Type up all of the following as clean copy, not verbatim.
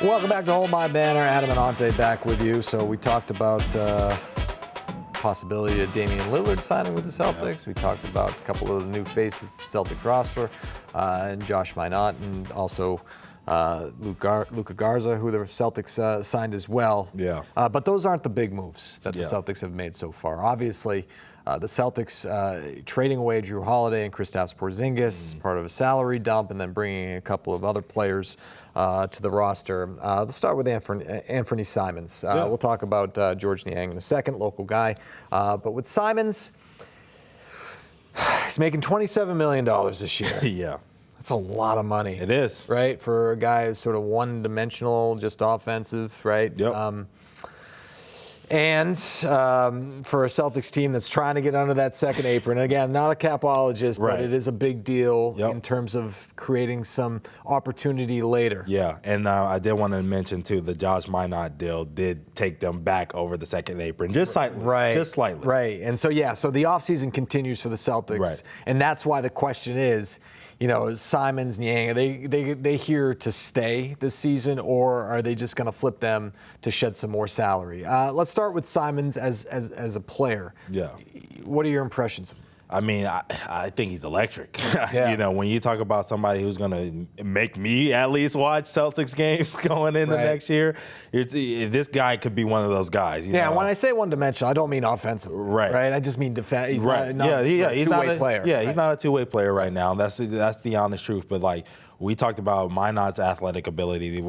Welcome back to Hold My Banner. Adam and Ante back with you. So we talked about possibility of Damian Lillard signing with the Celtics. We talked about a couple of the new faces to the Celtics roster, and Josh Minott, and also Luka Garza, who the Celtics signed as well. Yeah. But those aren't the big moves that the Celtics have made so far. Obviously, the Celtics trading away Drew Holiday and Kristaps Porzingis, part of a salary dump, and then bringing a couple of other players to the roster. Let's start with Anfernee Simons. We'll talk about George Niang in a second, local guy. But with Simons, he's making $27 million this year. Yeah. That's a lot of money. It is. Right? For a guy who's sort of one-dimensional, just offensive, right? Yep. And for a Celtics team that's trying to get under that second apron, and again, not a capologist, but it is a big deal in terms of creating some opportunity later. Yeah, and I did want to mention, too, the Josh Minott deal did take them back over the second apron, just slightly. Right. Just slightly. Right. And so, so the offseason continues for the Celtics. Right. And that's why the question is, Simons, Niang, are they here to stay this season, or are they just going to flip them to shed some more salary? Let's start with Simons as a player. Yeah. What are your impressions? I mean, I think he's electric. Yeah. When you talk about somebody who's going to make me at least watch Celtics games going into next year, this guy could be one of those guys. You know? When I say one-dimensional, I don't mean offensive. Right. I just mean defense. He's not a two-way player. Yeah, he's not a two-way player right now. That's the honest truth. But, we talked about Minott's athletic ability.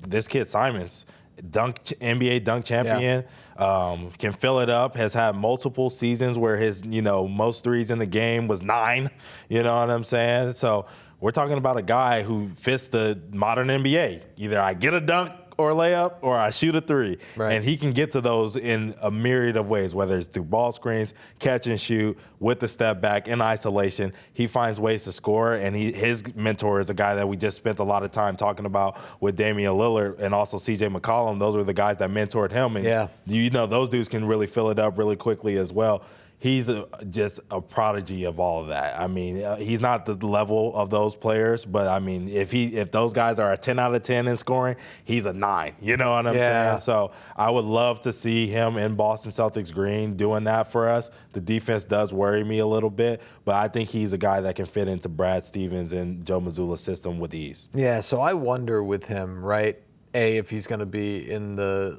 This kid, Simons, NBA dunk champion, can fill it up, has had multiple seasons where his, most threes in the game was 9, you know what I'm saying? So we're talking about a guy who fits the modern NBA. Either I get a dunk or layup, or I shoot a 3. Right. And he can get to those in a myriad of ways, whether it's through ball screens, catch and shoot, with the step back, in isolation. He finds ways to score, and his mentor is a guy that we just spent a lot of time talking about with Damian Lillard and also C.J. McCollum. Those were the guys that mentored him. And those dudes can really fill it up really quickly as well. He's just a prodigy of all of that. I mean, he's not the level of those players, but I mean, if those guys are a 10 out of 10 in scoring, he's a 9. You know what I'm saying? So I would love to see him in Boston Celtics green doing that for us. The defense does worry me a little bit, but I think he's a guy that can fit into Brad Stevens and Joe Mazzulla's system with ease. Yeah, so I wonder with him, right, if he's going to be in the,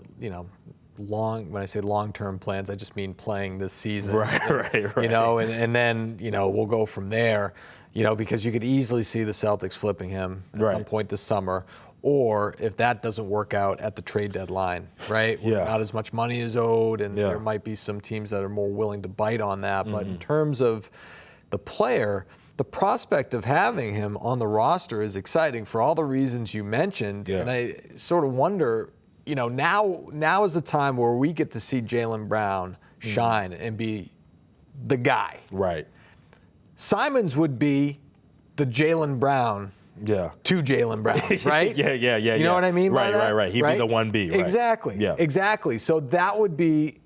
when I say long-term plans, I just mean playing this season. Right. And then, we'll go from there, because you could easily see the Celtics flipping him at some point this summer. Or if that doesn't work out at the trade deadline, right? Where not as much money is owed, and there might be some teams that are more willing to bite on that. But in terms of the player, the prospect of having him on the roster is exciting for all the reasons you mentioned. And I sort of wonder, now is the time where we get to see Jaylen Brown shine and be the guy. Right. Simons would be the Jaylen Brown to Jaylen Brown, right? You know what I mean? Right. He'd be the 1B, right? Exactly. Yeah. Exactly. So that would be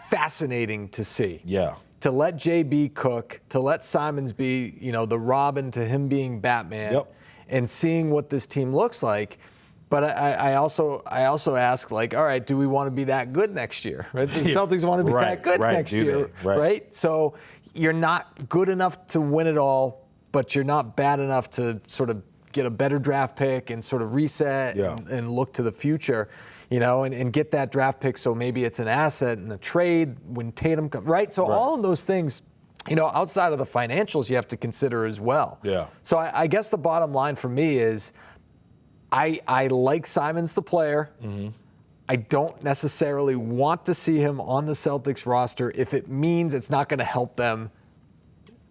fascinating to see. Yeah. To let JB cook, to let Simons be, the Robin to him being Batman, and seeing what this team looks like. But I also ask, all right, do we want to be that good next year? Right? The Celtics want to be that good next year, right? So you're not good enough to win it all, but you're not bad enough to sort of get a better draft pick and sort of reset and look to the future, and get that draft pick so maybe it's an asset in a trade when Tatum comes, right? So all of those things, outside of the financials, you have to consider as well. Yeah. So I guess the bottom line for me is, I like Simons the player. Mm-hmm. I don't necessarily want to see him on the Celtics roster if it means it's not going to help them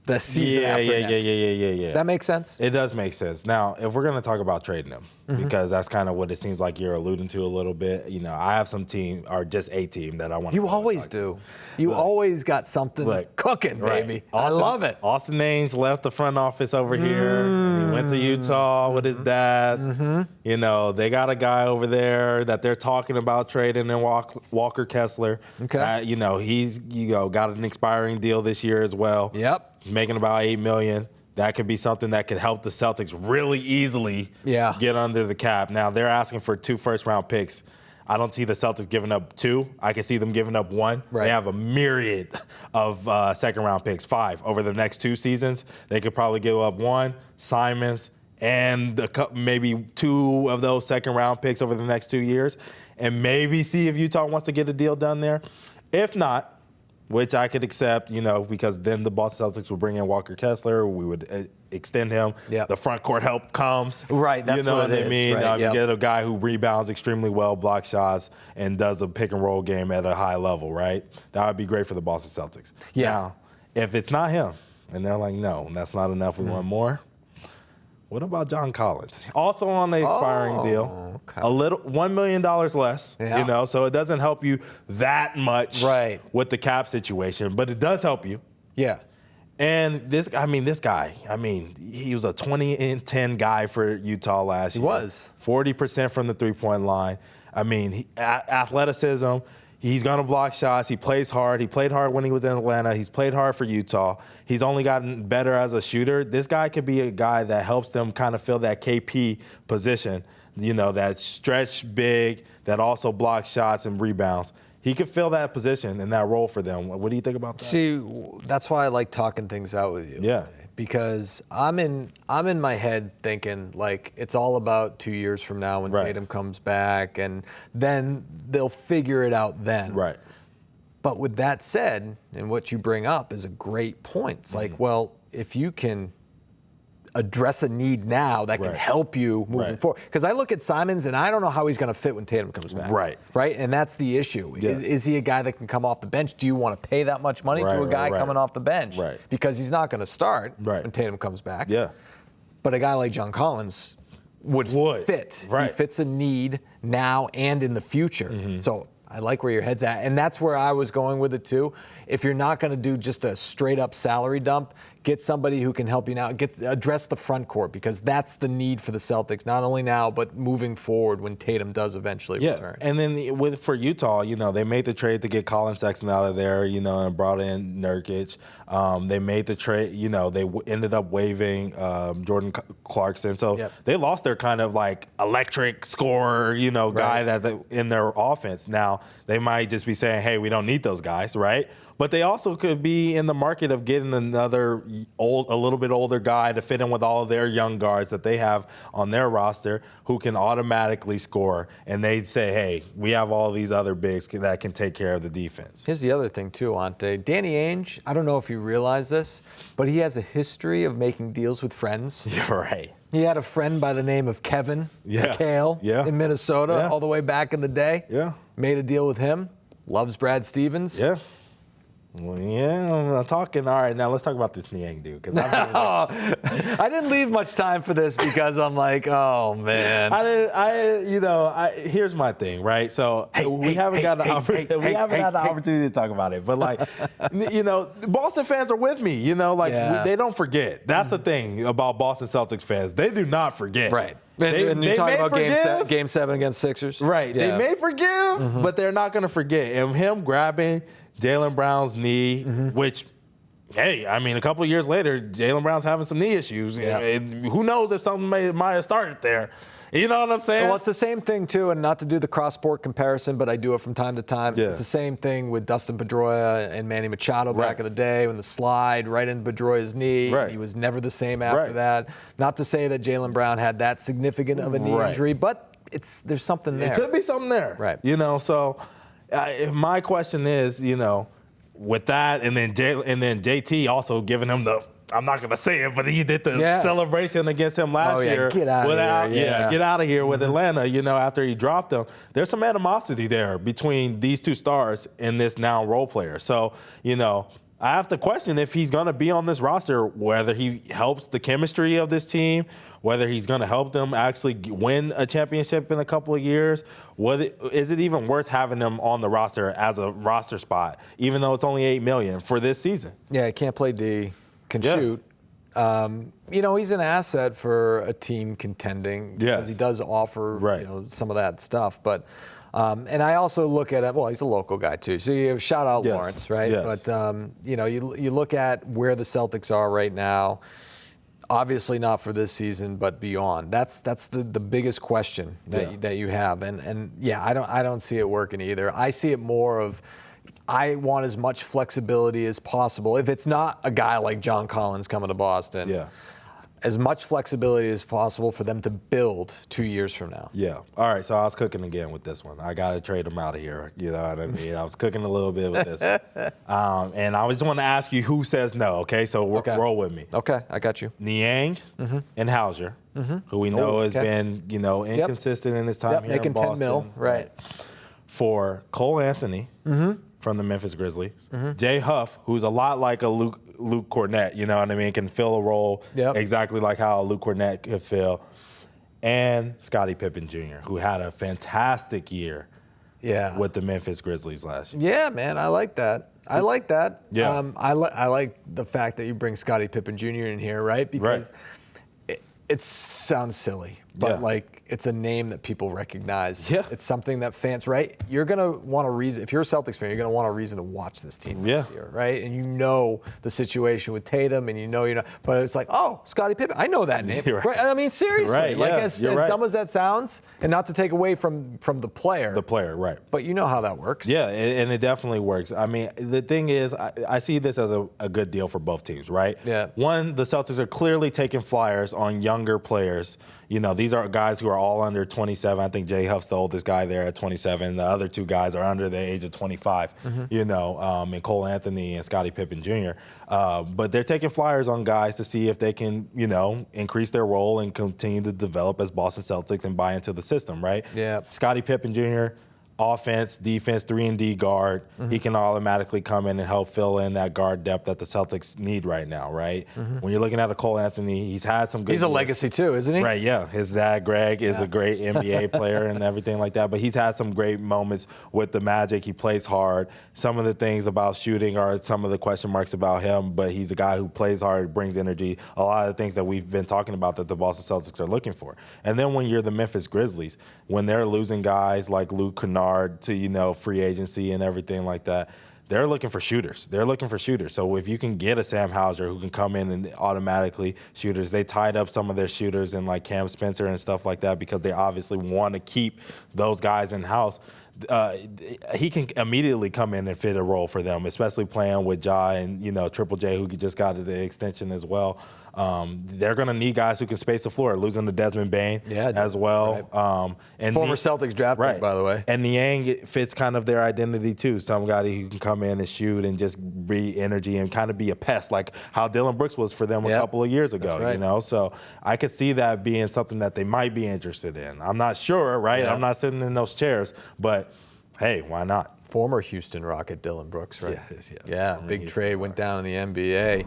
the season after next. Yeah. That makes sense? It does make sense. Now, if we're going to talk about trading him, because that's kind of what it seems like you're alluding to a little bit. I have some team, or just a team that I want to You always do. You always got something cooking, baby. I love it. Austin Ainge left the front office over here. And he went to Utah with his dad. They got a guy over there that they're talking about trading in Walker Kessler. Okay. He's got an expiring deal this year as well. Yep. Making about $8 million. That could be something that could help the Celtics really easily get under the cap. Now, they're asking for 2 first-round picks. I don't see the Celtics giving up 2. I can see them giving up 1. Right. They have a myriad of second-round picks, 5. Over the next 2 seasons, they could probably give up 1, Simons, and maybe 2 of those second-round picks over the next 2 years, and maybe see if Utah wants to get a deal done there. If not, which I could accept, because then the Boston Celtics would bring in Walker Kessler. We would extend him. Yep. The front court help comes. Right, that's what I mean. Right, you get a guy who rebounds extremely well, blocks shots, and does a pick-and-roll game at a high level, right? That would be great for the Boston Celtics. Yeah. Now, if it's not him, and they're like, no, that's not enough, we want more, what about John Collins? Also on the expiring deal, okay. $1 million less, so it doesn't help you that much with the cap situation, but it does help you. Yeah. And this guy, he was a 20-10 guy for Utah last year. He was. 40% from the three-point line. Athleticism. He's going to block shots. He plays hard. He played hard when he was in Atlanta. He's played hard for Utah. He's only gotten better as a shooter. This guy could be a guy that helps them kind of fill that KP position, that stretch big, that also blocks shots and rebounds. He could fill that position and that role for them. What do you think about that? See, that's why I like talking things out with you. Yeah. Because I'm in my head thinking, like, it's all about 2 years from now when Tatum comes back, and then they'll figure it out then. Right. But with that said, and what you bring up is a great point. It's like, well, if you can address a need now that can help you moving forward. Because I look at Simons, and I don't know how he's going to fit when Tatum comes back. Right. And that's the issue. Yes. Is he a guy that can come off the bench? Do you want to pay that much money to a guy coming off the bench? Right. Because he's not going to start when Tatum comes back. Yeah. But a guy like John Collins would fit. He fits a need now and in the future. Mm-hmm. So I like where your head's at. And that's where I was going with it, too. If you're not going to do just a straight-up salary dump, get somebody who can help you now. Address the front court, because that's the need for the Celtics, not only now, but moving forward when Tatum does eventually return. And then for Utah, they made the trade to get Colin Sexton out of there, and brought in Nurkic. They made the trade, they ended up waiving Jordan Clarkson. So they lost their kind of like electric scorer, guy that in their offense. Now, they might just be saying, hey, we don't need those guys, right? But they also could be in the market of getting another a little bit older guy to fit in with all of their young guards that they have on their roster who can automatically score. And they'd say, hey, we have all these other bigs that can take care of the defense. Here's the other thing, too, Ante. Danny Ainge, I don't know if you realize this, but he has a history of making deals with friends. You're right. He had a friend by the name of Kevin McHale in Minnesota all the way back in the day. Yeah. Made a deal with him. Loves Brad Stevens. Yeah. Well, I'm talking. All right, now let's talk about this Niang dude. Because I didn't leave much time for this because I'm like, oh man. Here's my thing, right? So we haven't had the opportunity to talk about it, but like, Boston fans are with me. They don't forget. That's the thing about Boston Celtics fans. They do not forget. Right. And you're talking about Game 7 against Sixers? Right. Yeah. They may forgive, but they're not going to forget. And him grabbing Jaylen Brown's knee, which, hey, a couple of years later, Jaylen Brown's having some knee issues. Yeah. And who knows if something might have started there. You know what I'm saying? Well, it's the same thing, too, and not to do the cross-sport comparison, but I do it from time to time. Yeah. It's the same thing with Dustin Pedroia and Manny Machado back in the day when the slide right into Pedroia's knee. Right. He was never the same after that. Not to say that Jaylen Brown had that significant of a knee injury, but there's something there. It could be something there. Right. So my question is, with that, and then JT also giving him I'm not going to say it, but he did the celebration against him last year. Get out of here. Get out of here with Atlanta, after he dropped him. There's some animosity there between these two stars and this now role player. So, I have to question if he's going to be on this roster, whether he helps the chemistry of this team, whether he's going to help them actually win a championship in a couple of years. Is it even worth having him on the roster as a roster spot, even though it's only $8 million for this season? Yeah, he can't play D. Can shoot. He's an asset for a team contending because he does offer some of that stuff. But and I also look at it. Well, he's a local guy too. So you shout out Lawrence, right? Yes. But you look at where the Celtics are right now. Obviously not for this season, but beyond. That's the biggest question that you have. And yeah, I don't see it working either. I see it more of I want as much flexibility as possible. If it's not a guy like John Collins coming to Boston, as much flexibility as possible for them to build 2 years from now. Yeah. All right. So I was cooking again with this one. I got to trade him out of here. You know what I mean? I was cooking a little bit with this one. And I just want to ask you who says no. Okay. So roll with me. Okay. I got you. Niang and Hauser, who we know has been, inconsistent in his time here making in Boston. 10 mil. Right. For Cole Anthony. From the Memphis Grizzlies. Jay Huff, who's a lot like a Luke Cornett, you know what I mean, can fill a role exactly like how Luke Cornett could fill. And Scottie Pippen Jr., who had a fantastic year with the Memphis Grizzlies last year. Yeah, man, I like that. I like that. Yeah. I like the fact that you bring Scottie Pippen Jr. in here, right? Because it sounds silly, but it's a name that people recognize. Yeah. It's something that fans, right? You're going to want a reason. If you're a Celtics fan, you're going to want a reason to watch this team this year, right? And you know the situation with Tatum, and but it's like, oh, Scottie Pippen. I know that name. Right. I mean, seriously. As dumb as that sounds, and not to take away from the player. The player, right. But you know how that works. Yeah, and it definitely works. I mean, the thing is, I see this as a good deal for both teams, right? Yeah. One, the Celtics are clearly taking flyers on younger players. These are guys who are all under 27. I think Jay Huff's the oldest guy there at 27. The other two guys are under the age of 25, and Cole Anthony and Scottie Pippen Jr. But they're taking flyers on guys to see if they can, increase their role and continue to develop as Boston Celtics and buy into the system, right? Yeah. Scottie Pippen Jr., offense, defense, 3-and-D guard. He can automatically come in and help fill in that guard depth that the Celtics need right now, right? When you're looking at a Cole Anthony, he's had some good He's a legacy too, isn't he? Right, yeah. His dad, Greg, is a great NBA player and everything like that, but he's had some great moments with the Magic. He plays hard. Some of the things about shooting are some of the question marks about him, but he's a guy who plays hard, brings energy, a lot of the things that we've been talking about that the Boston Celtics are looking for. And then when you're the Memphis Grizzlies, when they're losing guys like Luke Kennard to free agency and everything like that, they're looking for shooters. So if you can get a Sam Hauser who can come in and automatically shooters, they tied up some of their shooters in like Cam Spencer and stuff like that because they obviously want to keep those guys in house. He can immediately come in and fit a role for them, especially playing with Ja and Triple J, who just got the extension as well. They're going to need guys who can space the floor, losing to Desmond Bane as well. Right. And former Celtics draft pick, by the way. And Niang fits kind of their identity too. Some guy who can come in and shoot and just breathe energy and kind of be a pest, like how Dylan Brooks was for them a couple of years ago. So I could see that being something that they might be interested in. I'm not sure, right? Yeah. I'm not sitting in those chairs, but hey, why not? Former Houston Rocket Dylan Brooks, right? Yeah, big trade went down in the NBA.